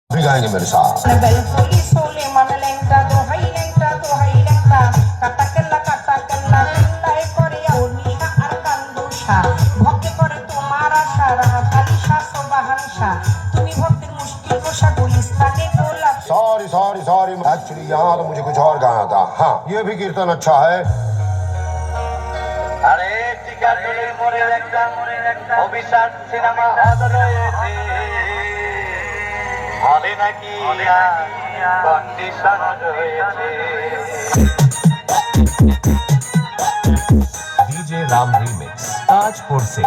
भी गाएंगे मेरे साथ। सॉरी सॉरी सॉरी, एक्चुअली यहाँ तो मुझे कुछ और गाना था। हाँ, ये भी कीर्तन अच्छा है। अरे টিকাটুলির মোড়ে একটা অভিশাপ সিনেমা হল রয়েছে, হলে নাকি কন্ডিশন রয়েছে। DJ Ram Remix, Tajpur se।